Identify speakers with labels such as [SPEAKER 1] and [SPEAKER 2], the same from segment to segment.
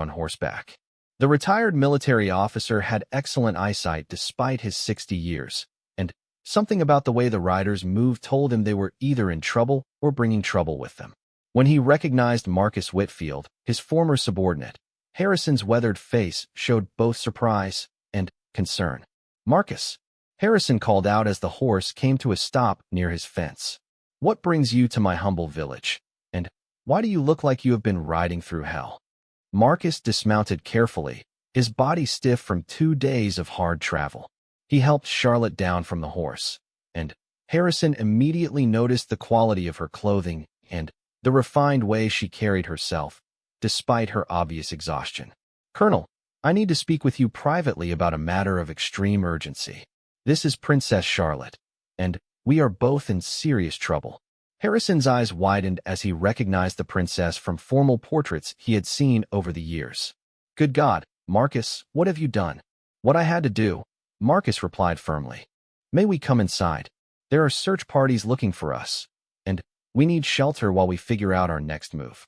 [SPEAKER 1] on horseback. The retired military officer had excellent eyesight despite his 60 years, and something about the way the riders moved told him they were either in trouble or bringing trouble with them. When he recognized Marcus Whitfield, his former subordinate, Harrison's weathered face showed both surprise and concern. "Marcus," Harrison called out as the horse came to a stop near his fence. "What brings you to my humble village? And why do you look like you have been riding through hell?" Marcus dismounted carefully, his body stiff from 2 days of hard travel. He helped Charlotte down from the horse, and Harrison immediately noticed the quality of her clothing and the refined way she carried herself, despite her obvious exhaustion. "Colonel, I need to speak with you privately about a matter of extreme urgency. This is Princess Charlotte, and we are both in serious trouble." Harrison's eyes widened as he recognized the princess from formal portraits he had seen over the years. "Good God, Marcus, what have you done?" "What I had to do," Marcus replied firmly. "May we come inside? There are search parties looking for us, and we need shelter while we figure out our next move."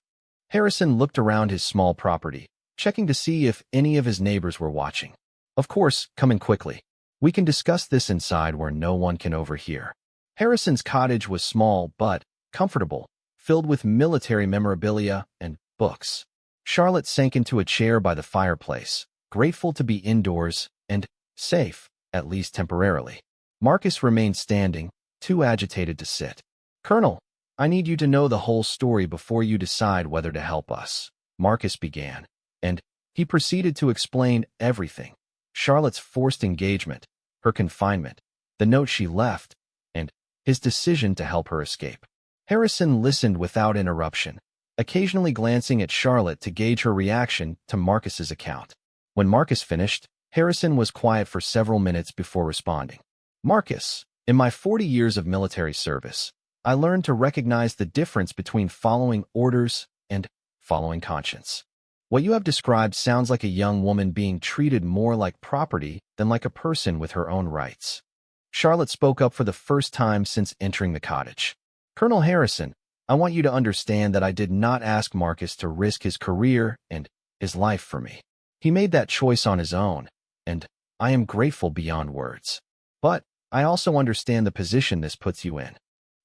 [SPEAKER 1] Harrison looked around his small property, checking to see if any of his neighbors were watching. "Of course, come in quickly. We can discuss this inside where no one can overhear." Harrison's cottage was small but comfortable, filled with military memorabilia and books. Charlotte sank into a chair by the fireplace, grateful to be indoors and safe, at least temporarily. Marcus remained standing, too agitated to sit. "Colonel, I need you to know the whole story before you decide whether to help us," Marcus began, and he proceeded to explain everything. Charlotte's forced engagement, her confinement, the note she left, and his decision to help her escape. Harrison listened without interruption, occasionally glancing at Charlotte to gauge her reaction to Marcus's account. When Marcus finished, Harrison was quiet for several minutes before responding. "Marcus, in my 40 years of military service, I learned to recognize the difference between following orders and following conscience. What you have described sounds like a young woman being treated more like property than like a person with her own rights." Charlotte spoke up for the first time since entering the cottage. "Colonel Harrison, I want you to understand that I did not ask Marcus to risk his career and his life for me. He made that choice on his own, and I am grateful beyond words. But I also understand the position this puts you in."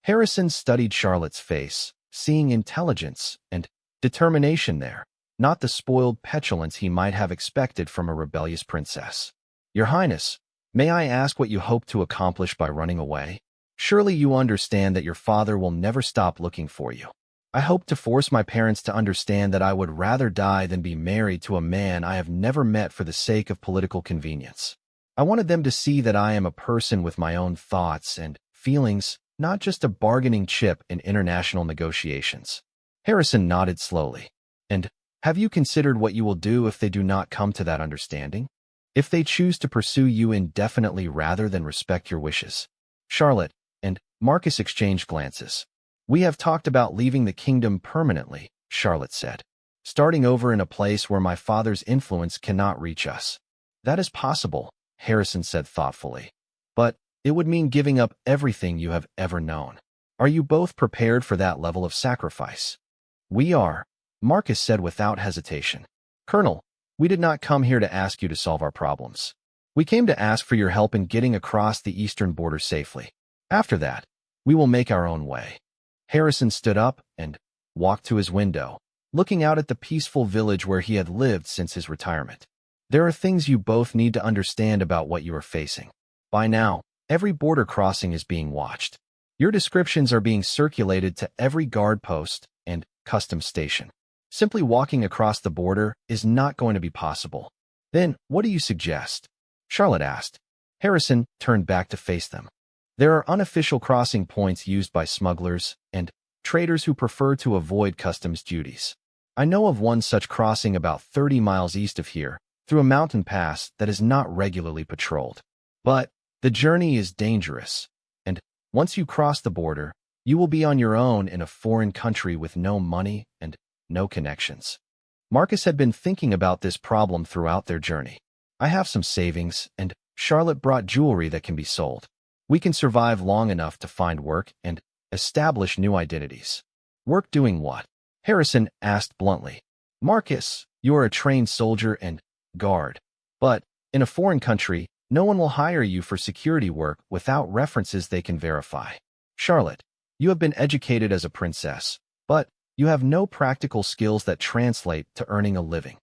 [SPEAKER 1] Harrison studied Charlotte's face, seeing intelligence and determination there, not the spoiled petulance he might have expected from a rebellious princess. "Your Highness, may I ask what you hope to accomplish by running away? Surely you understand that your father will never stop looking for you." "I hope to force my parents to understand that I would rather die than be married to a man I have never met for the sake of political convenience. I wanted them to see that I am a person with my own thoughts and feelings, not just a bargaining chip in international negotiations." Harrison nodded slowly. "And have you considered what you will do if they do not come to that understanding? If they choose to pursue you indefinitely rather than respect your wishes?" Charlotte and Marcus exchanged glances. "We have talked about leaving the kingdom permanently," Charlotte said. "Starting over in a place where my father's influence cannot reach us." "That is possible," Harrison said thoughtfully. "But it would mean giving up everything you have ever known. Are you both prepared for that level of sacrifice?" "We are," Marcus said without hesitation. "Colonel, we did not come here to ask you to solve our problems. We came to ask for your help in getting across the eastern border safely. After that, we will make our own way." Harrison stood up and walked to his window, looking out at the peaceful village where he had lived since his retirement. "There are things you both need to understand about what you are facing. By now, every border crossing is being watched. Your descriptions are being circulated to every guard post and customs station. Simply walking across the border is not going to be possible." "Then, what do you suggest?" Charlotte asked. Harrison turned back to face them. "There are unofficial crossing points used by smugglers and traders who prefer to avoid customs duties. I know of one such crossing about 30 miles east of here, through a mountain pass that is not regularly patrolled. But the journey is dangerous, and once you cross the border, you will be on your own in a foreign country with no money and no connections." Marcus had been thinking about this problem throughout their journey. "I have some savings, and Charlotte brought jewelry that can be sold. We can survive long enough to find work and establish new identities." "Work doing what?" Harrison asked bluntly. "Marcus, You are a trained soldier and guard. But in a foreign country, no one will hire you for security work without references they can verify. Charlotte, you have been educated as a princess, but you have no practical skills that translate to earning a living.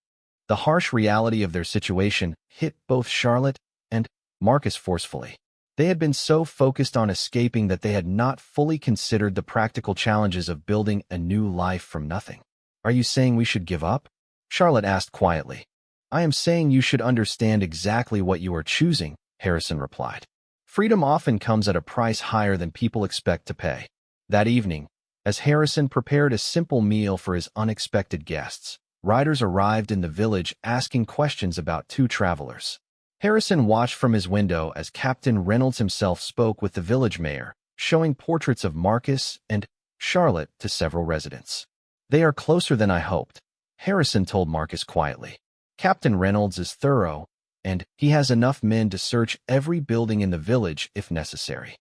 [SPEAKER 1] The harsh reality of their situation hit both Charlotte and Marcus forcefully. They had been so focused on escaping that they had not fully considered the practical challenges of building a new life from nothing. Are you saying we should give up? Charlotte asked quietly. I am saying you should understand exactly what you are choosing, Harrison replied. Freedom often comes at a price higher than people expect to pay. That evening, as Harrison prepared a simple meal for his unexpected guests, riders arrived in the village asking questions about two travelers. Harrison watched from his window as Captain Reynolds himself spoke with the village mayor, showing portraits of Marcus and Charlotte to several residents. They are closer than I hoped, Harrison told Marcus quietly. Captain Reynolds is thorough, and he has enough men to search every building in the village if necessary.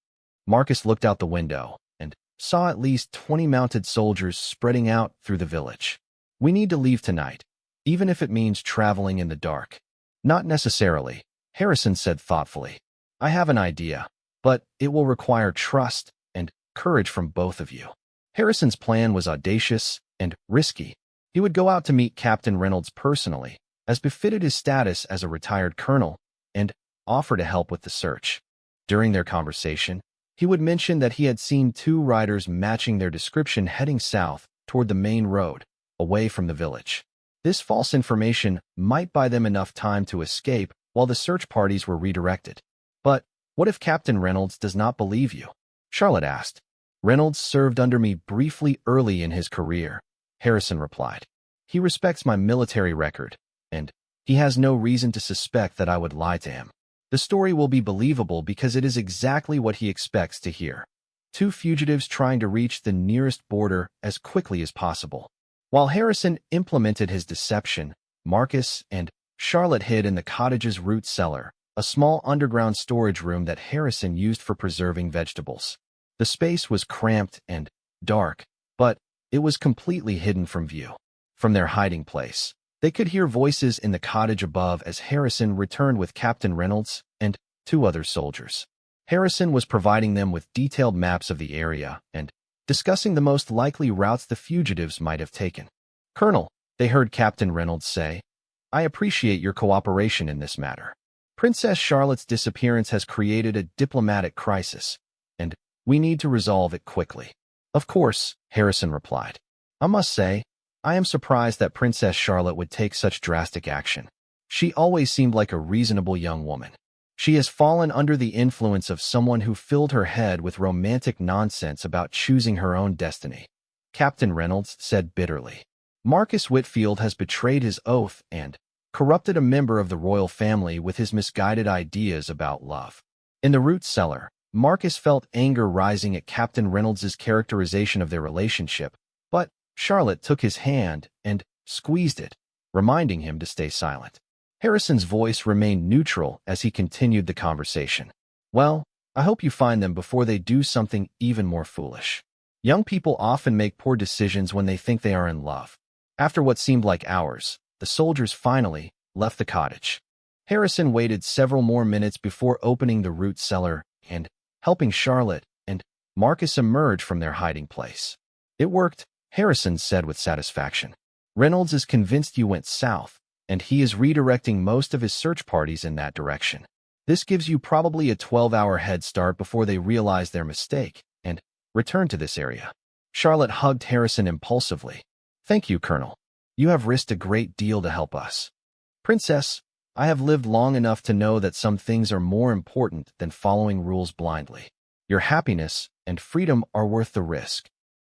[SPEAKER 1] Marcus looked out the window and saw at least 20 mounted soldiers spreading out through the village. We need to leave tonight, even if it means traveling in the dark. Not necessarily, Harrison said thoughtfully. I have an idea, but it will require trust and courage from both of you. Harrison's plan was audacious and risky. He would go out to meet Captain Reynolds personally, as befitted his status as a retired colonel, and offer to help with the search. During their conversation, he would mention that he had seen two riders matching their description heading south toward the main road, away from the village. This false information might buy them enough time to escape while the search parties were redirected. But what if Captain Reynolds does not believe you? Charlotte asked. Reynolds served under me briefly early in his career, Harrison replied. He respects my military record, and he has no reason to suspect that I would lie to him. The story will be believable because it is exactly what he expects to hear. Two fugitives trying to reach the nearest border as quickly as possible. While Harrison implemented his deception, Marcus and Charlotte hid in the cottage's root cellar, a small underground storage room that Harrison used for preserving vegetables. The space was cramped and dark, but it was completely hidden from view. From their hiding place, they could hear voices in the cottage above as Harrison returned with Captain Reynolds and two other soldiers. Harrison was providing them with detailed maps of the area and discussing the most likely routes the fugitives might have taken. Colonel, they heard Captain Reynolds say, I appreciate your cooperation in this matter. Princess Charlotte's disappearance has created a diplomatic crisis, and we need to resolve it quickly. Of course, Harrison replied. I must say, I am surprised that Princess Charlotte would take such drastic action. She always seemed like a reasonable young woman. She has fallen under the influence of someone who filled her head with romantic nonsense about choosing her own destiny, Captain Reynolds said bitterly. Marcus Whitfield has betrayed his oath and corrupted a member of the royal family with his misguided ideas about love. In the root cellar, Marcus felt anger rising at Captain Reynolds's characterization of their relationship, but Charlotte took his hand and squeezed it, reminding him to stay silent. Harrison's voice remained neutral as he continued the conversation. Well, I hope you find them before they do something even more foolish. Young people often make poor decisions when they think they are in love. After what seemed like hours, the soldiers finally left the cottage. Harrison waited several more minutes before opening the root cellar and helping Charlotte and Marcus emerge from their hiding place. It worked, Harrison said with satisfaction. Reynolds is convinced you went south, and he is redirecting most of his search parties in that direction. This gives you probably a 12-hour head start before they realize their mistake and return to this area. Charlotte hugged Harrison impulsively. Thank you, Colonel. You have risked a great deal to help us. Princess, I have lived long enough to know that some things are more important than following rules blindly. Your happiness and freedom are worth the risk.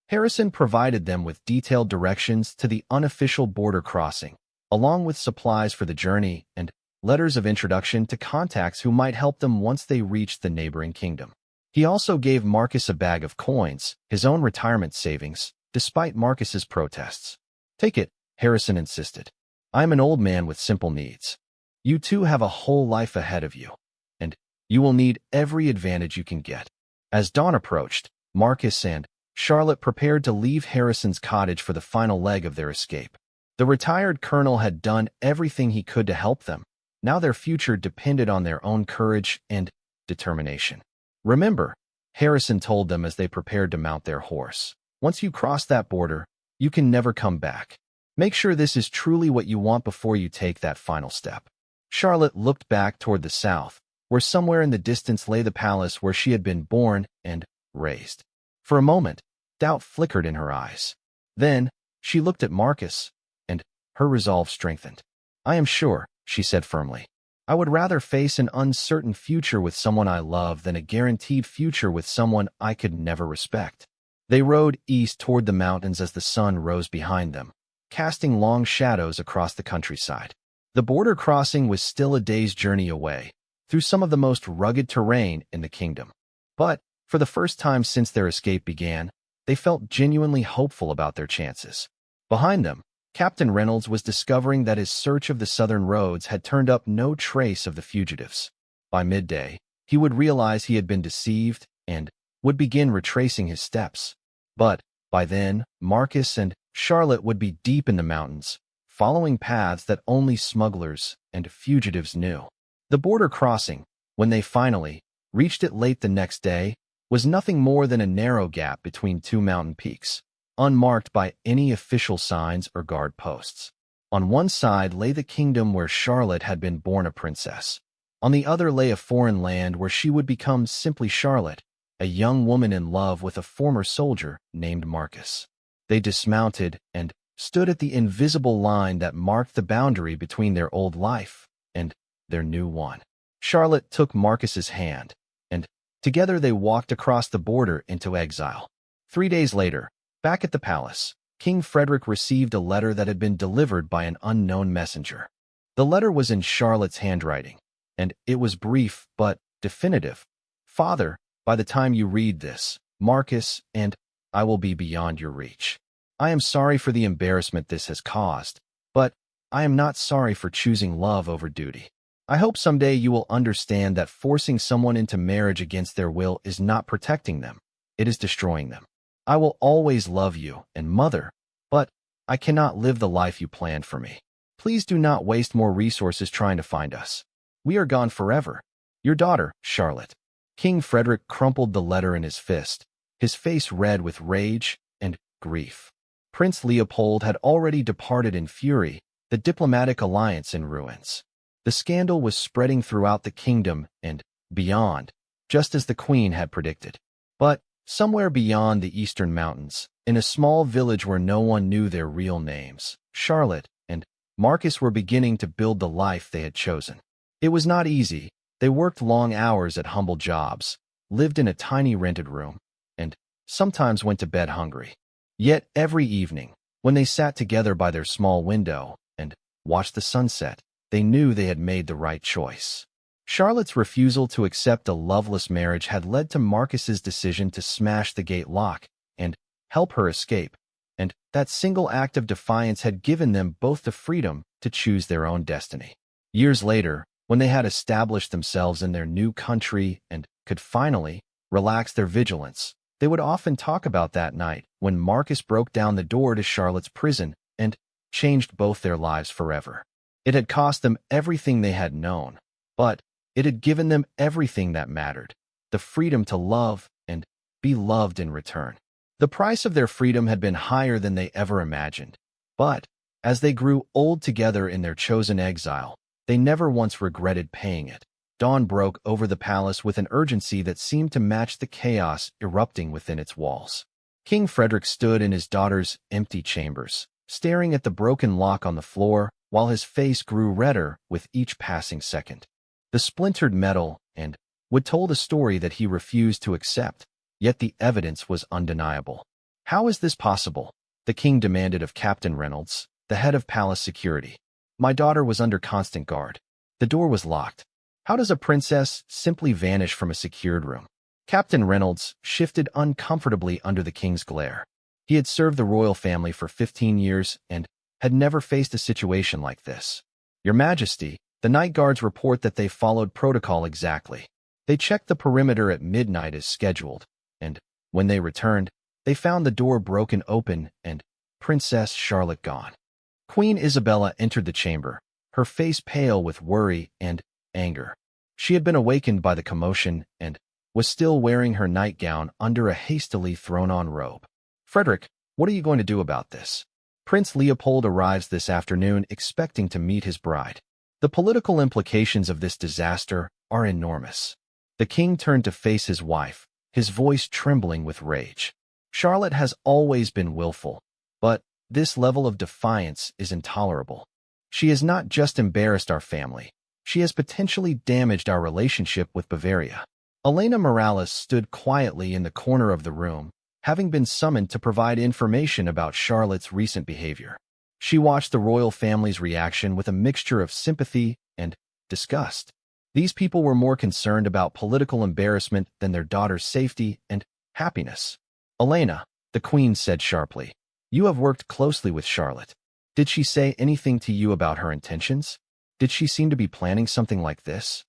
[SPEAKER 1] Harrison provided them with detailed directions to the unofficial border crossing, along with supplies for the journey and letters of introduction to contacts who might help them once they reached the neighboring kingdom. He also gave Marcus a bag of coins, his own retirement savings, despite Marcus's protests. Take it, Harrison insisted. I am an old man with simple needs. You two have a whole life ahead of you, and you will need every advantage you can get. As dawn approached, Marcus and Charlotte prepared to leave Harrison's cottage for the final leg of their escape. The retired colonel had done everything he could to help them. Now their future depended on their own courage and determination. "Remember," Harrison told them as they prepared to mount their horse, "once you cross that border, you can never come back. Make sure this is truly what you want before you take that final step." Charlotte looked back toward the south, where somewhere in the distance lay the palace where she had been born and raised. For a moment, doubt flickered in her eyes. Then, she looked at Marcus, and her resolve strengthened. "I am sure," she said firmly. "I would rather face an uncertain future with someone I love than a guaranteed future with someone I could never respect." They rode east toward the mountains as the sun rose behind them, casting long shadows across the countryside. The border crossing was still a day's journey away, through some of the most rugged terrain in the kingdom. But, for the first time since their escape began, they felt genuinely hopeful about their chances. Behind them, Captain Reynolds was discovering that his search of the southern roads had turned up no trace of the fugitives. By midday, he would realize he had been deceived and would begin retracing his steps. But, by then, Marcus and Charlotte would be deep in the mountains, following paths that only smugglers and fugitives knew. The border crossing, when they finally reached it late the next day, was nothing more than a narrow gap between two mountain peaks, unmarked by any official signs or guard posts. On one side lay the kingdom where Charlotte had been born a princess. On the other lay a foreign land where she would become simply Charlotte, a young woman in love with a former soldier named Marcus. They dismounted and stood at the invisible line that marked the boundary between their old life and their new one. Charlotte took Marcus's hand, and together they walked across the border into exile. 3 days later, back at the palace, King Frederick received a letter that had been delivered by an unknown messenger. The letter was in Charlotte's handwriting, and it was brief but definitive. "Father, by the time you read this, Marcus and I will be beyond your reach. I am sorry for the embarrassment this has caused, but I am not sorry for choosing love over duty. I hope someday you will understand that forcing someone into marriage against their will is not protecting them, it is destroying them. I will always love you and Mother, but I cannot live the life you planned for me. Please do not waste more resources trying to find us. We are gone forever. Your daughter, Charlotte." King Frederick crumpled the letter in his fist, his face red with rage and grief. Prince Leopold had already departed in fury, the diplomatic alliance in ruins. The scandal was spreading throughout the kingdom and beyond, just as the Queen had predicted. But somewhere beyond the eastern mountains, in a small village where no one knew their real names, Charlotte and Marcus were beginning to build the life they had chosen. It was not easy. They worked long hours at humble jobs, lived in a tiny rented room, and sometimes went to bed hungry. Yet every evening, when they sat together by their small window and watched the sunset, they knew they had made the right choice. Charlotte's refusal to accept a loveless marriage had led to Marcus's decision to smash the gate lock and help her escape, and that single act of defiance had given them both the freedom to choose their own destiny. Years later, when they had established themselves in their new country and could finally relax their vigilance, they would often talk about that night when Marcus broke down the door to Charlotte's prison and changed both their lives forever. It had cost them everything they had known, but it had given them everything that mattered, the freedom to love and be loved in return. The price of their freedom had been higher than they ever imagined, but as they grew old together in their chosen exile, they never once regretted paying it. Dawn broke over the palace with an urgency that seemed to match the chaos erupting within its walls. King Frederick stood in his daughter's empty chambers, staring at the broken lock on the floor, while his face grew redder with each passing second. The splintered metal and wood told a story that he refused to accept, yet the evidence was undeniable. "How is this possible?" the king demanded of Captain Reynolds, the head of palace security. "My daughter was under constant guard. The door was locked. How does a princess simply vanish from a secured room?" Captain Reynolds shifted uncomfortably under the king's glare. He had served the royal family for 15 years and had never faced a situation like this. "Your Majesty, the night guards report that they followed protocol exactly. They checked the perimeter at midnight as scheduled, and when they returned, they found the door broken open and Princess Charlotte gone." Queen Isabella entered the chamber, her face pale with worry and anger. She had been awakened by the commotion and was still wearing her nightgown under a hastily thrown-on robe. Frederick, what are you going to do about this? Prince Leopold arrives this afternoon expecting to meet his bride. The political implications of this disaster are enormous. The king turned to face his wife, his voice trembling with rage. Charlotte has always been willful, but this level of defiance is intolerable. She has not just embarrassed our family, she has potentially damaged our relationship with Bavaria. Elena Morales stood quietly in the corner of the room, having been summoned to provide information about Charlotte's recent behavior. She watched the royal family's reaction with a mixture of sympathy and disgust. These people were more concerned about political embarrassment than their daughter's safety and happiness. Elena, the queen said sharply, you have worked closely with Charlotte. Did she say anything to you about her intentions? Did she seem to be planning something like this?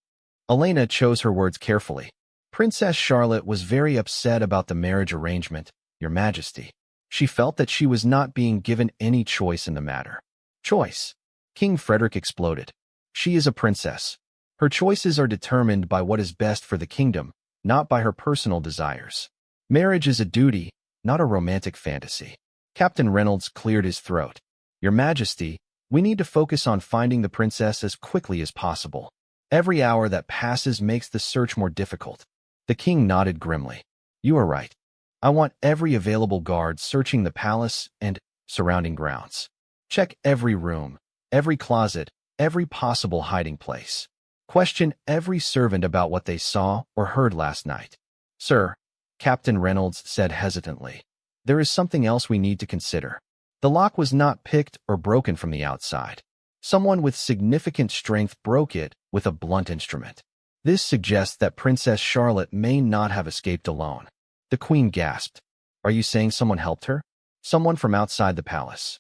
[SPEAKER 1] Elena chose her words carefully. Princess Charlotte was very upset about the marriage arrangement, Your Majesty. She felt that she was not being given any choice in the matter. Choice? King Frederick exploded. She is a princess. Her choices are determined by what is best for the kingdom, not by her personal desires. Marriage is a duty, not a romantic fantasy. Captain Reynolds cleared his throat. Your Majesty, we need to focus on finding the princess as quickly as possible. Every hour that passes makes the search more difficult. The king nodded grimly. You are right. I want every available guard searching the palace and surrounding grounds. Check every room, every closet, every possible hiding place. Question every servant about what they saw or heard last night. Sir, Captain Reynolds said hesitantly, there is something else we need to consider. The lock was not picked or broken from the outside. Someone with significant strength broke it with a blunt instrument. This suggests that Princess Charlotte may not have escaped alone. The queen gasped. Are you saying someone helped her? Someone from outside the palace?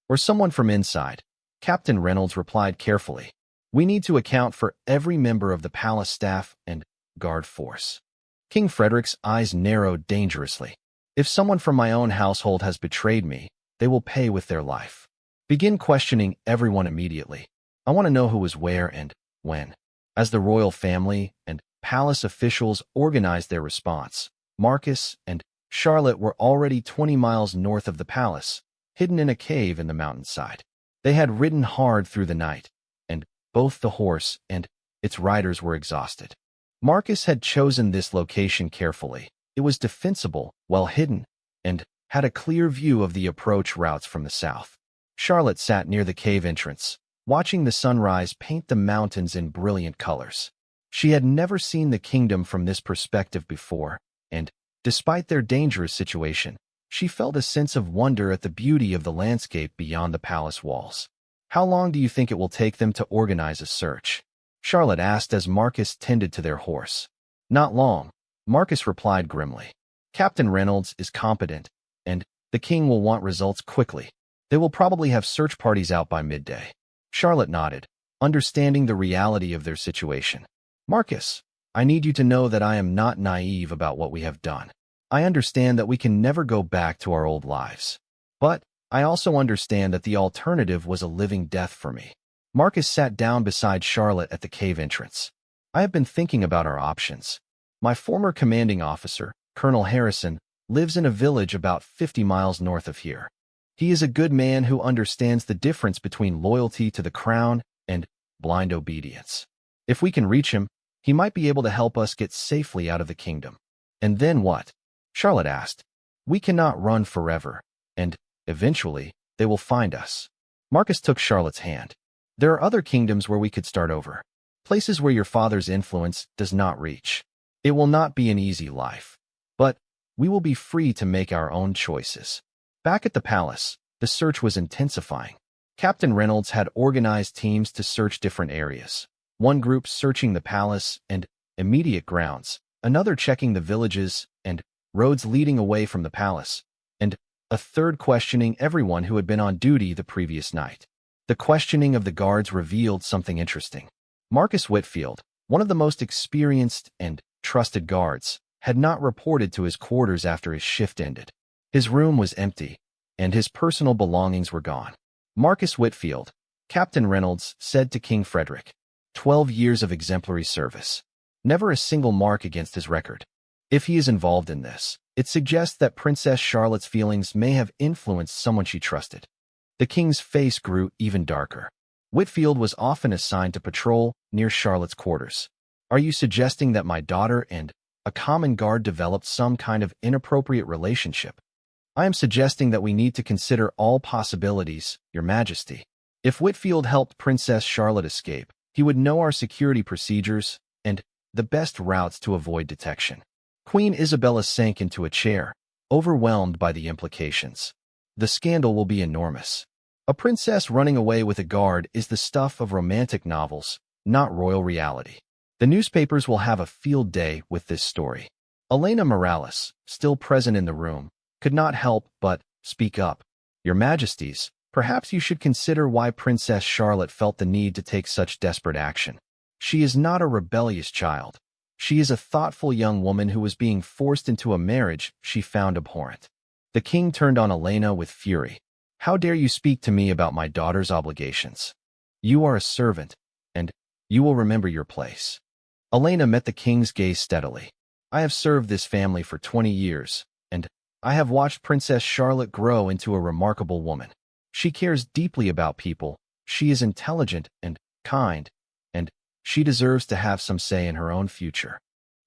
[SPEAKER 1] Or someone from inside? Captain Reynolds replied carefully. We need to account for every member of the palace staff and guard force. King Frederick's eyes narrowed dangerously. If someone from my own household has betrayed me, they will pay with their life. Begin questioning everyone immediately. I want to know who was where and when. As the royal family and palace officials organized their response, Marcus and Charlotte were already 20 miles north of the palace, hidden in a cave in the mountainside. They had ridden hard through the night, and both the horse and its riders were exhausted. Marcus had chosen this location carefully. It was defensible, well hidden, and had a clear view of the approach routes from the south. Charlotte sat near the cave entrance, watching the sunrise paint the mountains in brilliant colors. She had never seen the kingdom from this perspective before, and, despite their dangerous situation, she felt a sense of wonder at the beauty of the landscape beyond the palace walls. How long do you think it will take them to organize a search? Charlotte asked as Marcus tended to their horse. Not long, Marcus replied grimly. Captain Reynolds is competent, and the king will want results quickly. They will probably have search parties out by midday. Charlotte nodded, understanding the reality of their situation. Marcus, I need you to know that I am not naive about what we have done. I understand that we can never go back to our old lives. But I also understand that the alternative was a living death for me. Marcus sat down beside Charlotte at the cave entrance. I have been thinking about our options. My former commanding officer, Colonel Harrison, lives in a village about 50 miles north of here. He is a good man who understands the difference between loyalty to the crown and blind obedience. If we can reach him, he might be able to help us get safely out of the kingdom. And then what? Charlotte asked. We cannot run forever, and, eventually, they will find us. Marcus took Charlotte's hand. There are other kingdoms where we could start over. Places where your father's influence does not reach. It will not be an easy life. But we will be free to make our own choices. Back at the palace, the search was intensifying. Captain Reynolds had organized teams to search different areas. One group searching the palace and immediate grounds, another checking the villages and roads leading away from the palace, and a third questioning everyone who had been on duty the previous night. The questioning of the guards revealed something interesting. Marcus Whitfield, one of the most experienced and trusted guards, had not reported to his quarters after his shift ended. His room was empty, and his personal belongings were gone. Marcus Whitfield, Captain Reynolds said to King Frederick. 12 years of exemplary service. Never a single mark against his record. If he is involved in this, it suggests that Princess Charlotte's feelings may have influenced someone she trusted. The king's face grew even darker. Whitfield was often assigned to patrol near Charlotte's quarters. Are you suggesting that my daughter and a common guard developed some kind of inappropriate relationship? I am suggesting that we need to consider all possibilities, Your Majesty. If Whitfield helped Princess Charlotte escape, he would know our security procedures and the best routes to avoid detection. Queen Isabella sank into a chair, overwhelmed by the implications. The scandal will be enormous. A princess running away with a guard is the stuff of romantic novels, not royal reality. The newspapers will have a field day with this story. Elena Morales, still present in the room, could not help but speak up. Your Majesties, perhaps you should consider why Princess Charlotte felt the need to take such desperate action. She is not a rebellious child. She is a thoughtful young woman who was being forced into a marriage she found abhorrent. The king turned on Elena with fury. How dare you speak to me about my daughter's obligations? You are a servant, and you will remember your place. Elena met the king's gaze steadily. I have served this family for 20 years, and I have watched Princess Charlotte grow into a remarkable woman. She cares deeply about people, she is intelligent and kind, and she deserves to have some say in her own future.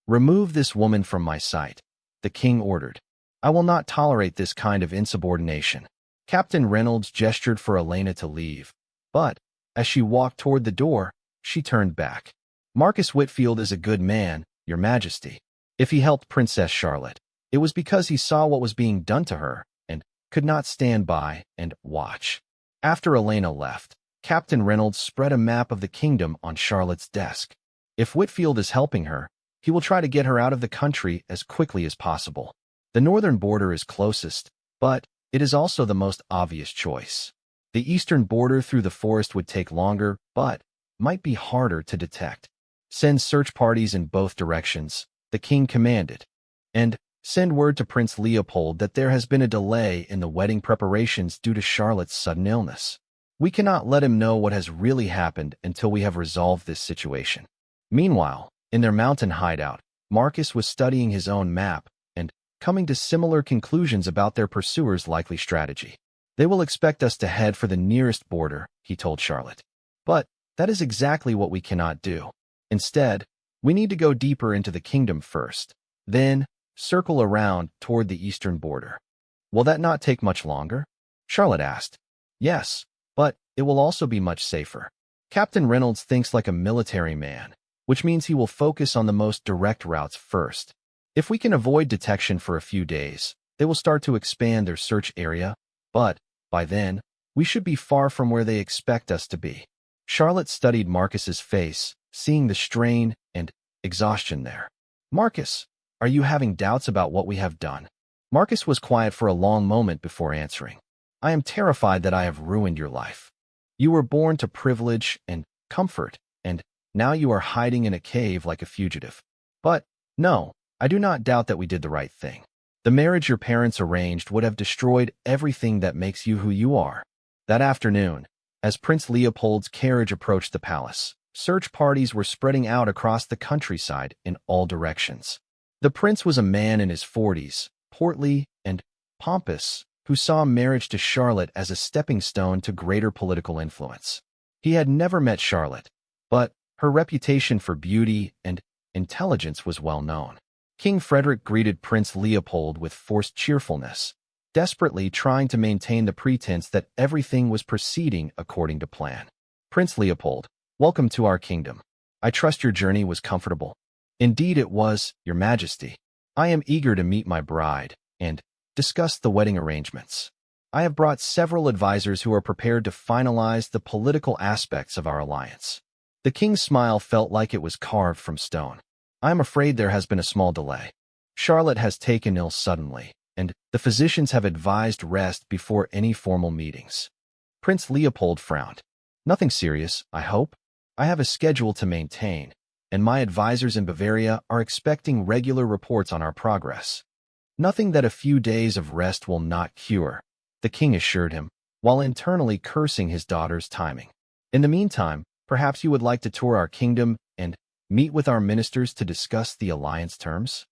[SPEAKER 1] Remove this woman from my sight, the king ordered. I will not tolerate this kind of insubordination. Captain Reynolds gestured for Elena to leave, but as she walked toward the door, she turned back. Marcus Whitfield is a good man, Your Majesty. If he helped Princess Charlotte, it was because he saw what was being done to her and could not stand by and watch. After Elena left, Captain Reynolds spread a map of the kingdom on Charlotte's desk. If Whitfield is helping her, he will try to get her out of the country as quickly as possible. The northern border is closest, but it is also the most obvious choice. The eastern border through the forest would take longer, but might be harder to detect. Send search parties in both directions, the king commanded, and send word to Prince Leopold that there has been a delay in the wedding preparations due to Charlotte's sudden illness. We cannot let him know what has really happened until we have resolved this situation. Meanwhile, in their mountain hideout, Marcus was studying his own map and coming to similar conclusions about their pursuers' likely strategy. They will expect us to head for the nearest border, he told Charlotte. But that is exactly what we cannot do. Instead, we need to go deeper into the kingdom first, then circle around toward the eastern border. Will that not take much longer? Charlotte asked. Yes, but it will also be much safer. Captain Reynolds thinks like a military man, which means he will focus on the most direct routes first. If we can avoid detection for a few days, they will start to expand their search area, but by then, we should be far from where they expect us to be. Charlotte studied Marcus's face, seeing the strain and exhaustion there. Marcus, are you having doubts about what we have done? Marcus was quiet for a long moment before answering. I am terrified that I have ruined your life. You were born to privilege and comfort, and now you are hiding in a cave like a fugitive. But, no, I do not doubt that we did the right thing. The marriage your parents arranged would have destroyed everything that makes you who you are. That afternoon, as Prince Leopold's carriage approached the palace, search parties were spreading out across the countryside in all directions. The prince was a man in his 40s, portly and pompous, who saw marriage to Charlotte as a stepping stone to greater political influence. He had never met Charlotte, but her reputation for beauty and intelligence was well known. King Frederick greeted Prince Leopold with forced cheerfulness, desperately trying to maintain the pretense that everything was proceeding according to plan. Prince Leopold, welcome to our kingdom. I trust your journey was comfortable. Indeed it was, Your Majesty. I am eager to meet my bride and discuss the wedding arrangements. I have brought several advisors who are prepared to finalize the political aspects of our alliance. The king's smile felt like it was carved from stone. I am afraid there has been a small delay. Charlotte has taken ill suddenly, and the physicians have advised rest before any formal meetings. Prince Leopold frowned. Nothing serious, I hope. I have a schedule to maintain, and my advisors in Bavaria are expecting regular reports on our progress. Nothing that a few days of rest will not cure, the king assured him. while internally cursing his daughter's timing. In the meantime, perhaps you would like to tour our kingdom and meet with our ministers to discuss the alliance terms?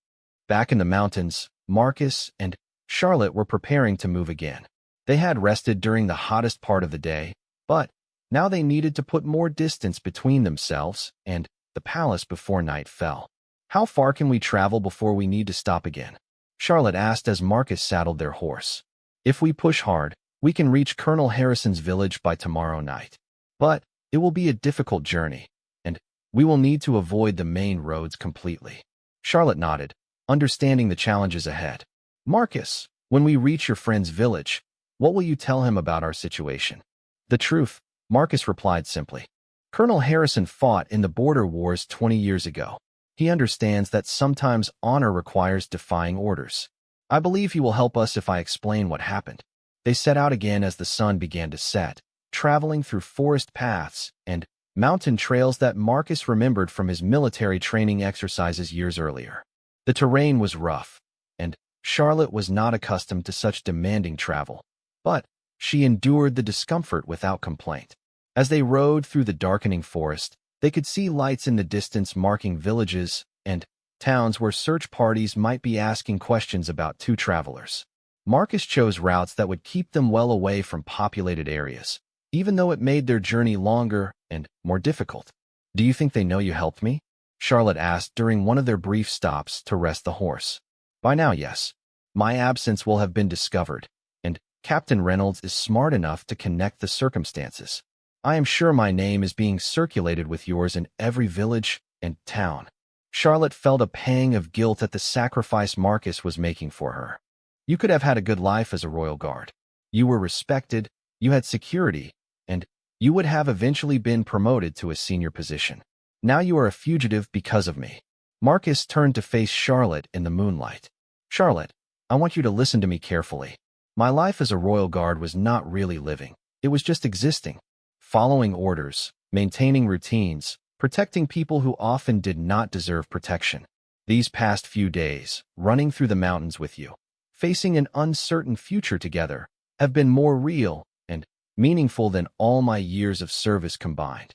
[SPEAKER 1] Back in the mountains, Marcus and Charlotte were preparing to move again. They had rested during the hottest part of the day, but now they needed to put more distance between themselves and the palace before night fell. How far can we travel before we need to stop again? Charlotte asked as Marcus saddled their horse. If we push hard, we can reach Colonel Harrison's village by tomorrow night. But it will be a difficult journey, and we will need to avoid the main roads completely. Charlotte nodded, understanding the challenges ahead. Marcus, when we reach your friend's village, what will you tell him about our situation? The truth, Marcus replied simply. Colonel Harrison fought in the border wars 20 years ago. He understands that sometimes honor requires defying orders. I believe he will help us if I explain what happened. They set out again as the sun began to set, traveling through forest paths and mountain trails that Marcus remembered from his military training exercises years earlier. The terrain was rough, and Charlotte was not accustomed to such demanding travel, but she endured the discomfort without complaint. As they rode through the darkening forest, they could see lights in the distance marking villages and towns where search parties might be asking questions about two travelers. Marcus chose routes that would keep them well away from populated areas, even though it made their journey longer and more difficult. Do you think they know you helped me? Charlotte asked during one of their brief stops to rest the horse. By now, yes. My absence will have been discovered, and Captain Reynolds is smart enough to connect the circumstances. I am sure my name is being circulated with yours in every village and town. Charlotte felt a pang of guilt at the sacrifice Marcus was making for her. You could have had a good life as a royal guard. You were respected, you had security, and you would have eventually been promoted to a senior position. Now you are a fugitive because of me. Marcus turned to face Charlotte in the moonlight. Charlotte, I want you to listen to me carefully. My life as a royal guard was not really living. It was just existing. Following orders, maintaining routines, protecting people who often did not deserve protection. These past few days, running through the mountains with you, facing an uncertain future together, have been more real and meaningful than all my years of service combined.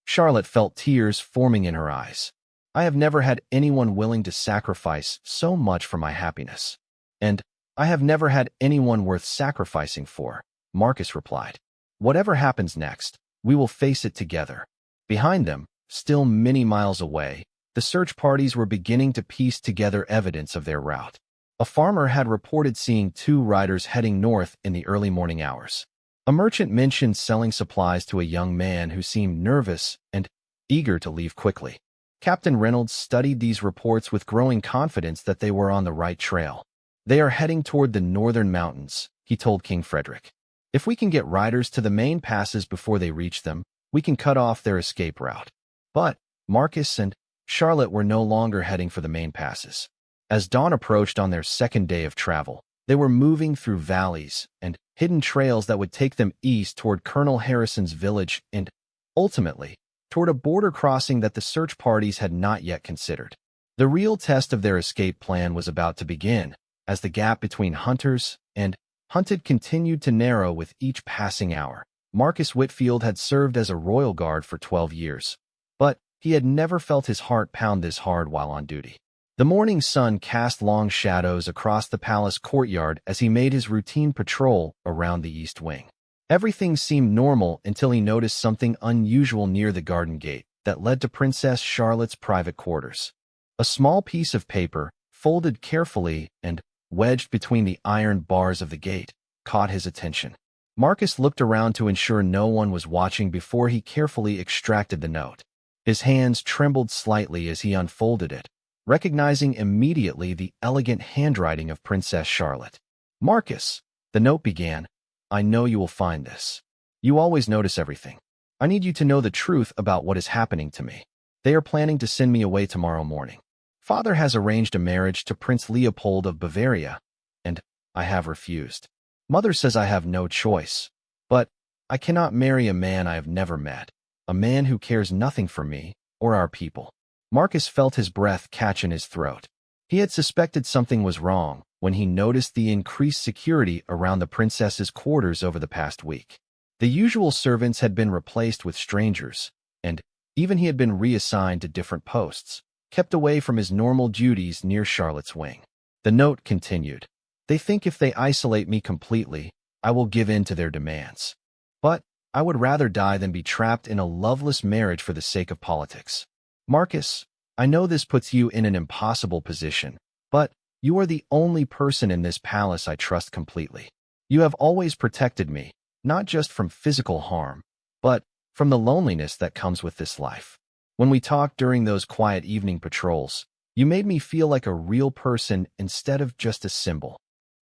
[SPEAKER 1] Charlotte felt tears forming in her eyes. I have never had anyone willing to sacrifice so much for my happiness. And I have never had anyone worth sacrificing for, Marcus replied. Whatever happens next, we will face it together. Behind them, still many miles away, the search parties were beginning to piece together evidence of their route. A farmer had reported seeing two riders heading north in the early morning hours. A merchant mentioned selling supplies to a young man who seemed nervous and eager to leave quickly. Captain Reynolds studied these reports with growing confidence that they were on the right trail. They are heading toward the northern mountains, he told King Frederick. If we can get riders to the main passes before they reach them, we can cut off their escape route. But Marcus and Charlotte were no longer heading for the main passes. As dawn approached on their second day of travel, they were moving through valleys and hidden trails that would take them east toward Colonel Harrison's village and, ultimately, toward a border crossing that the search parties had not yet considered. The real test of their escape plan was about to begin, as the gap between hunters and hunted continued to narrow with each passing hour. Marcus Whitfield had served as a royal guard for 12 years, but he had never felt his heart pound this hard while on duty. The morning sun cast long shadows across the palace courtyard as he made his routine patrol around the east wing. Everything seemed normal until he noticed something unusual near the garden gate that led to Princess Charlotte's private quarters. A small piece of paper, folded carefully and wedged between the iron bars of the gate, caught his attention. Marcus looked around to ensure no one was watching before he carefully extracted the note. His hands trembled slightly as he unfolded it, recognizing immediately the elegant handwriting of Princess Charlotte. Marcus, the note began, I know you will find this. You always notice everything. I need you to know the truth about what is happening to me. They are planning to send me away tomorrow morning. Father has arranged a marriage to Prince Leopold of Bavaria, and I have refused. Mother says I have no choice, but I cannot marry a man I have never met, a man who cares nothing for me or our people. Marcus felt his breath catch in his throat. He had suspected something was wrong, when he noticed the increased security around the princess's quarters over the past week. The usual servants had been replaced with strangers, and even he had been reassigned to different posts, kept away from his normal duties near Charlotte's wing. The note continued, "They think if they isolate me completely, I will give in to their demands. But I would rather die than be trapped in a loveless marriage for the sake of politics. Marcus, I know this puts you in an impossible position, but you are the only person in this palace I trust completely. You have always protected me, not just from physical harm, but from the loneliness that comes with this life. When we talked during those quiet evening patrols, you made me feel like a real person instead of just a symbol."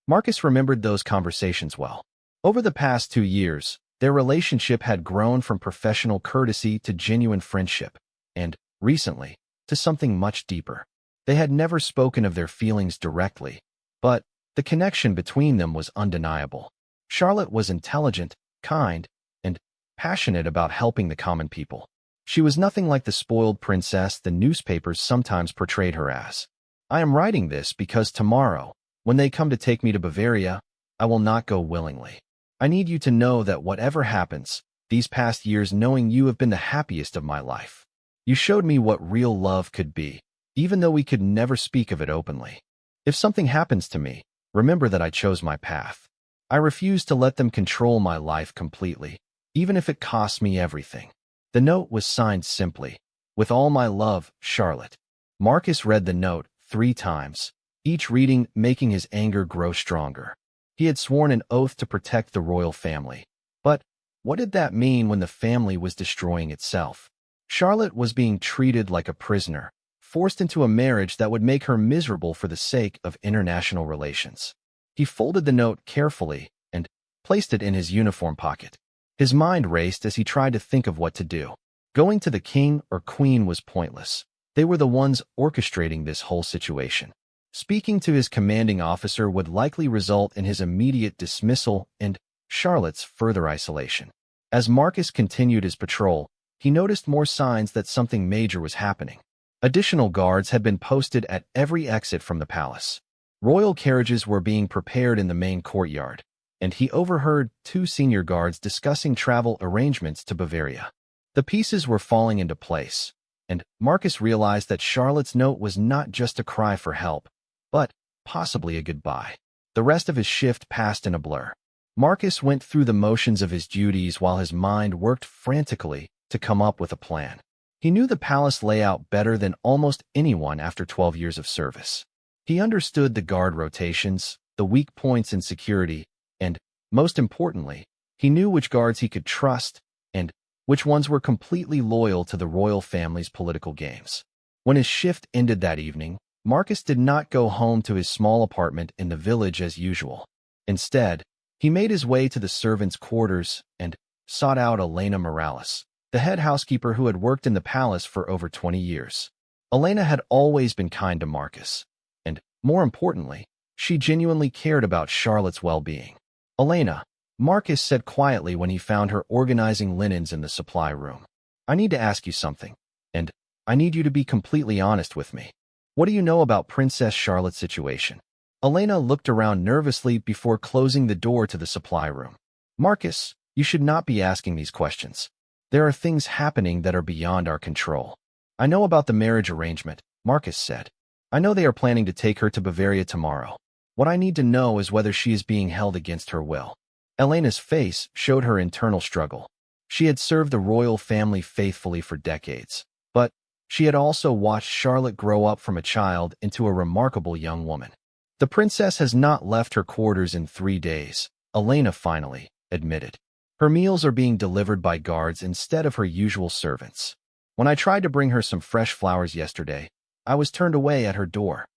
[SPEAKER 1] Marcus remembered those conversations well. Over the past 2 years, their relationship had grown from professional courtesy to genuine friendship, and, recently, to something much deeper. They had never spoken of their feelings directly, but the connection between them was undeniable. Charlotte was intelligent, kind, and passionate about helping the common people. She was nothing like the spoiled princess the newspapers sometimes portrayed her as. "I am writing this because tomorrow, when they come to take me to Bavaria, I will not go willingly. I need you to know that whatever happens, these past years knowing you have been the happiest of my life. You showed me what real love could be, even though we could never speak of it openly. If something happens to me, remember that I chose my path. I refuse to let them control my life completely, even if it costs me everything." The note was signed simply, "With all my love, Charlotte." Marcus read the note 3 times, each reading making his anger grow stronger. He had sworn an oath to protect the royal family. But what did that mean when the family was destroying itself? Charlotte was being treated like a prisoner, forced into a marriage that would make her miserable for the sake of international relations. He folded the note carefully and placed it in his uniform pocket. His mind raced as he tried to think of what to do. Going to the king or queen was pointless. They were the ones orchestrating this whole situation. Speaking to his commanding officer would likely result in his immediate dismissal and Charlotte's further isolation. As Marcus continued his patrol, he noticed more signs that something major was happening. Additional guards had been posted at every exit from the palace. Royal carriages were being prepared in the main courtyard, and he overheard 2 senior guards discussing travel arrangements to Bavaria. The pieces were falling into place, and Marcus realized that Charlotte's note was not just a cry for help, but possibly a goodbye. The rest of his shift passed in a blur. Marcus went through the motions of his duties while his mind worked frantically to come up with a plan. He knew the palace layout better than almost anyone after 12 years of service. He understood the guard rotations, the weak points in security, and, most importantly, he knew which guards he could trust and which ones were completely loyal to the royal family's political games. When his shift ended that evening, Marcus did not go home to his small apartment in the village as usual. Instead, he made his way to the servants' quarters and sought out Elena Morales, the head housekeeper who had worked in the palace for over 20 years. Elena had always been kind to Marcus, and, more importantly, she genuinely cared about Charlotte's well-being. "Elena," Marcus said quietly when he found her organizing linens in the supply room, "I need to ask you something, and I need you to be completely honest with me. What do you know about Princess Charlotte's situation?" Elena looked around nervously before closing the door to the supply room. "Marcus, you should not be asking these questions. There are things happening that are beyond our control." "I know about the marriage arrangement," Marcus said. "I know they are planning to take her to Bavaria tomorrow. What I need to know is whether she is being held against her will." Elena's face showed her internal struggle. She had served the royal family faithfully for decades, but she had also watched Charlotte grow up from a child into a remarkable young woman. "The princess has not left her quarters in 3 days," Elena finally admitted. "Her meals are being delivered by guards instead of her usual servants. When I tried to bring her some fresh flowers yesterday, I was turned away at her door."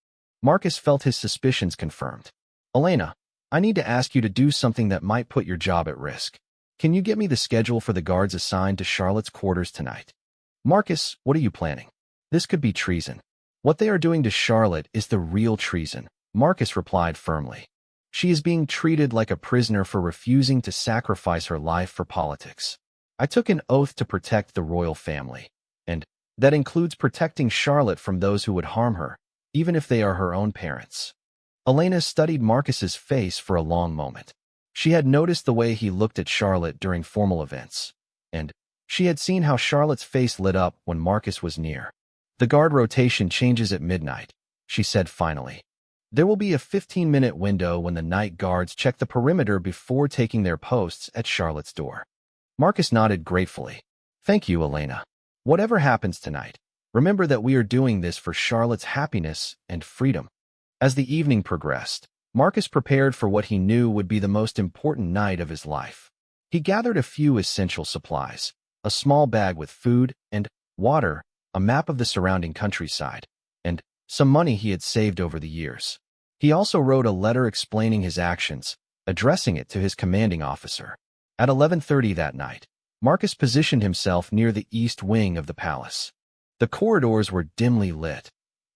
[SPEAKER 1] Marcus felt his suspicions confirmed. "Elena, I need to ask you to do something that might put your job at risk. Can you get me the schedule for the guards assigned to Charlotte's quarters tonight?" "Marcus, what are you planning? This could be treason." "What they are doing to Charlotte is the real treason," Marcus replied firmly. "She is being treated like a prisoner for refusing to sacrifice her life for politics. I took an oath to protect the royal family, and that includes protecting Charlotte from those who would harm her, even if they are her own parents." Elena studied Marcus's face for a long moment. She had noticed the way he looked at Charlotte during formal events, and she had seen how Charlotte's face lit up when Marcus was near. "The guard rotation changes at midnight," she said finally. "There will be a 15-minute window when the night guards check the perimeter before taking their posts at Charlotte's door." Marcus nodded gratefully. "Thank you, Elena. Whatever happens tonight, remember that we are doing this for Charlotte's happiness and freedom." As the evening progressed, Marcus prepared for what he knew would be the most important night of his life. He gathered a few essential supplies, a small bag with food and water, a map of the surrounding countryside, and some money he had saved over the years. He also wrote a letter explaining his actions, addressing it to his commanding officer. At 11:30 that night, Marcus positioned himself near the east wing of the palace. The corridors were dimly lit,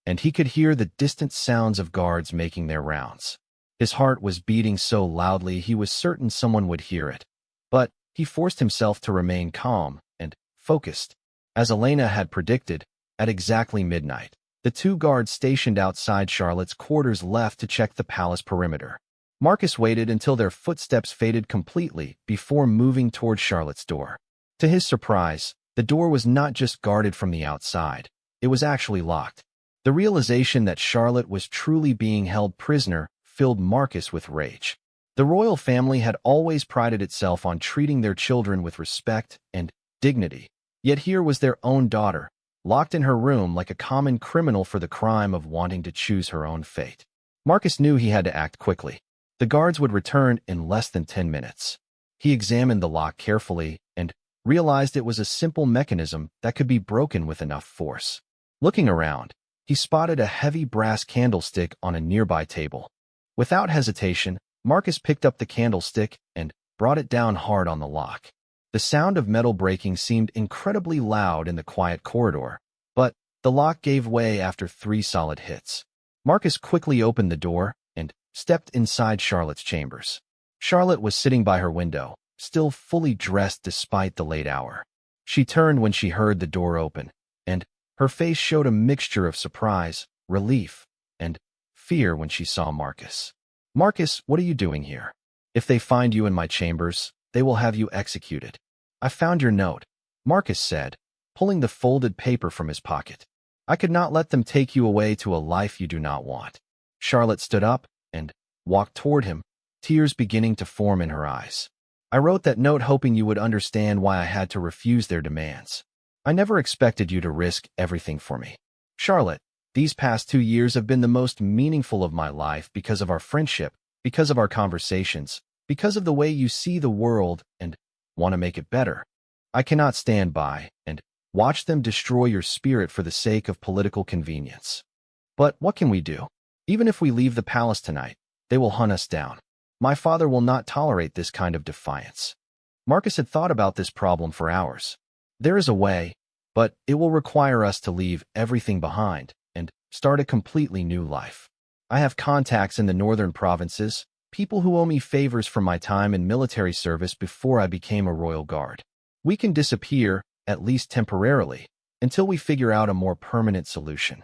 [SPEAKER 1] and he could hear the distant sounds of guards making their rounds. His heart was beating so loudly he was certain someone would hear it, but he forced himself to remain calm and focused. As Elena had predicted, at exactly midnight, the two guards stationed outside Charlotte's quarters left to check the palace perimeter. Marcus waited until their footsteps faded completely before moving toward Charlotte's door. To his surprise, the door was not just guarded from the outside, it was actually locked. The realization that Charlotte was truly being held prisoner filled Marcus with rage. The royal family had always prided itself on treating their children with respect and dignity, yet here was their own daughter, locked in her room like a common criminal for the crime of wanting to choose her own fate. Marcus knew he had to act quickly. The guards would return in less than 10 minutes. He examined the lock carefully and realized it was a simple mechanism that could be broken with enough force. Looking around, he spotted a heavy brass candlestick on a nearby table. Without hesitation, Marcus picked up the candlestick and brought it down hard on the lock. The sound of metal breaking seemed incredibly loud in the quiet corridor, but the lock gave way after 3 solid hits. Marcus quickly opened the door and stepped inside Charlotte's chambers. Charlotte was sitting by her window, still fully dressed despite the late hour. She turned when she heard the door open, and her face showed a mixture of surprise, relief, and fear when she saw Marcus. "Marcus, what are you doing here? If they find you in my chambers, they will have you executed." "I found your note," Marcus said, pulling the folded paper from his pocket. "I could not let them take you away to a life you do not want." Charlotte stood up and walked toward him, tears beginning to form in her eyes. "I wrote that note hoping you would understand why I had to refuse their demands. I never expected you to risk everything for me. Charlotte, these past 2 years have been the most meaningful of my life because of our friendship, because of our conversations, because of the way you see the world and want to make it better. I cannot stand by and watch them destroy your spirit for the sake of political convenience. But what can we do? Even if we leave the palace tonight, they will hunt us down. My father will not tolerate this kind of defiance." Marcus had thought about this problem for hours. "There is a way, but it will require us to leave everything behind and start a completely new life. I have contacts in the northern provinces, people who owe me favors from my time in military service before I became a royal guard. We can disappear, at least temporarily, until we figure out a more permanent solution."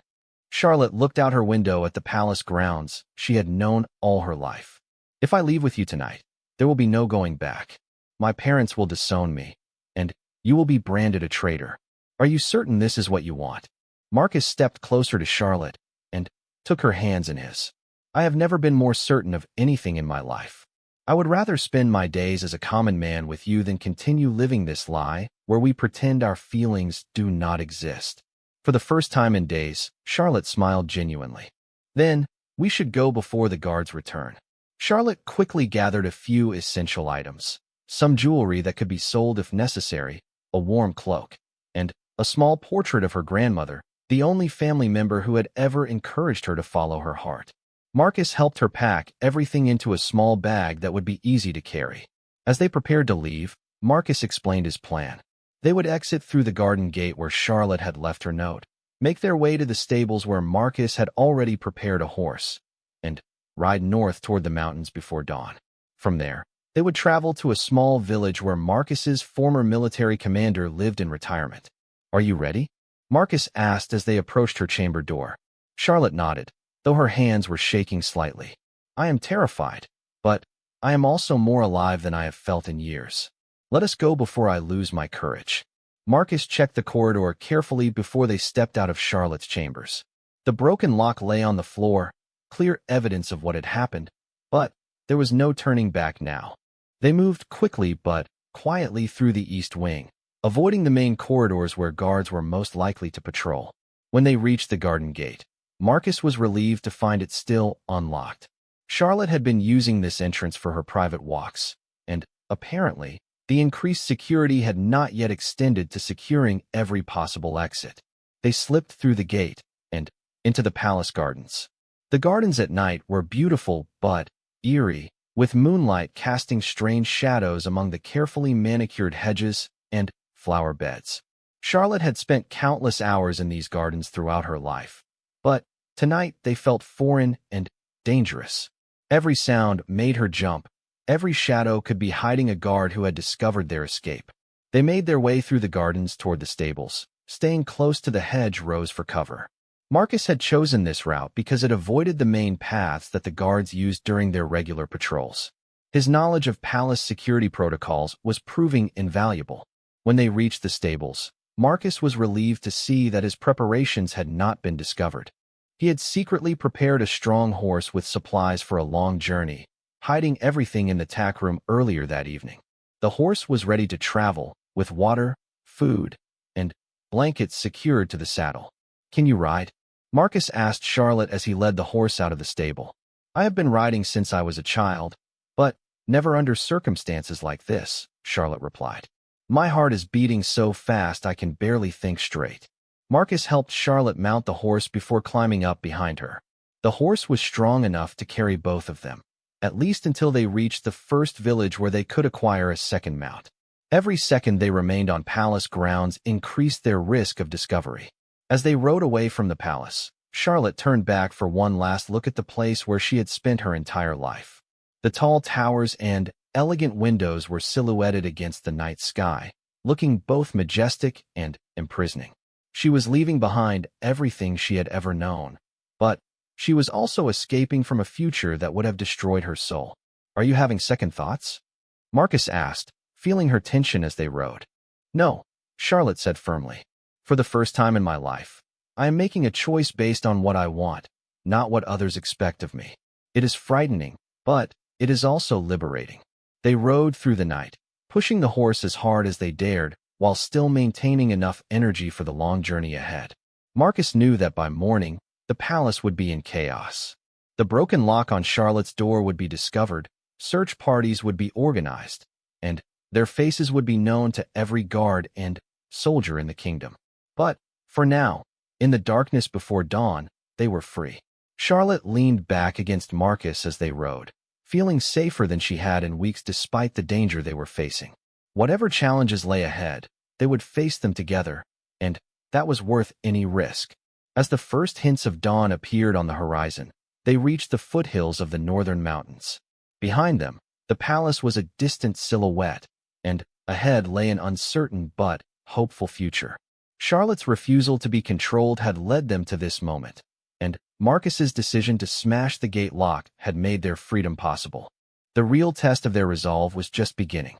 [SPEAKER 1] Charlotte looked out her window at the palace grounds she had known all her life. "If I leave with you tonight, there will be no going back. My parents will disown me, and you will be branded a traitor. Are you certain this is what you want?" Marcus stepped closer to Charlotte and took her hands in his. "I have never been more certain of anything in my life. I would rather spend my days as a common man with you than continue living this lie where we pretend our feelings do not exist." For the first time in days, Charlotte smiled genuinely. "Then, we should go before the guards return." Charlotte quickly gathered a few essential items, some jewelry that could be sold if necessary, a warm cloak, and a small portrait of her grandmother, the only family member who had ever encouraged her to follow her heart. Marcus helped her pack everything into a small bag that would be easy to carry. As they prepared to leave, Marcus explained his plan. They would exit through the garden gate where Charlotte had left her note, make their way to the stables where Marcus had already prepared a horse, and ride north toward the mountains before dawn. From there, they would travel to a small village where Marcus's former military commander lived in retirement. "Are you ready?" Marcus asked as they approached her chamber door. Charlotte nodded. though her hands were shaking slightly. "I am terrified, but I am also more alive than I have felt in years. Let us go before I lose my courage." Marcus checked the corridor carefully before they stepped out of Charlotte's chambers. The broken lock lay on the floor, clear evidence of what had happened, but there was no turning back now. They moved quickly but quietly through the east wing, avoiding the main corridors where guards were most likely to patrol. When they reached the garden gate, Marcus was relieved to find it still unlocked. Charlotte had been using this entrance for her private walks, and, apparently, the increased security had not yet extended to securing every possible exit. They slipped through the gate and into the palace gardens. The gardens at night were beautiful but eerie, with moonlight casting strange shadows among the carefully manicured hedges and flower beds. Charlotte had spent countless hours in these gardens throughout her life, but tonight they felt foreign and dangerous. Every sound made her jump. Every shadow could be hiding a guard who had discovered their escape. They made their way through the gardens toward the stables, staying close to the hedge rows for cover. Marcus had chosen this route because it avoided the main paths that the guards used during their regular patrols. His knowledge of palace security protocols was proving invaluable. When they reached the stables, Marcus was relieved to see that his preparations had not been discovered. He had secretly prepared a strong horse with supplies for a long journey, hiding everything in the tack room earlier that evening. The horse was ready to travel, with water, food, and blankets secured to the saddle. "Can you ride?" Marcus asked Charlotte as he led the horse out of the stable. "I have been riding since I was a child, but never under circumstances like this," Charlotte replied. "My heart is beating so fast I can barely think straight." Marcus helped Charlotte mount the horse before climbing up behind her. The horse was strong enough to carry both of them, at least until they reached the first village where they could acquire a second mount. Every second they remained on palace grounds increased their risk of discovery. As they rode away from the palace, Charlotte turned back for one last look at the place where she had spent her entire life. The tall towers and elegant windows were silhouetted against the night sky, looking both majestic and imprisoning. She was leaving behind everything she had ever known, but she was also escaping from a future that would have destroyed her soul. "Are you having second thoughts?" Marcus asked, feeling her tension as they rode. "No," Charlotte said firmly. "For the first time in my life, I am making a choice based on what I want, not what others expect of me. It is frightening, but it is also liberating." They rode through the night, pushing the horse as hard as they dared, while still maintaining enough energy for the long journey ahead. Marcus knew that by morning, the palace would be in chaos. The broken lock on Charlotte's door would be discovered, search parties would be organized, and their faces would be known to every guard and soldier in the kingdom. But, for now, in the darkness before dawn, they were free. Charlotte leaned back against Marcus as they rode, feeling safer than she had in weeks despite the danger they were facing. Whatever challenges lay ahead, they would face them together, and that was worth any risk. As the first hints of dawn appeared on the horizon, they reached the foothills of the northern mountains. Behind them, the palace was a distant silhouette, and ahead lay an uncertain but hopeful future. Charlotte's refusal to be controlled had led them to this moment, and Marcus's decision to smash the gate lock had made their freedom possible. The real test of their resolve was just beginning.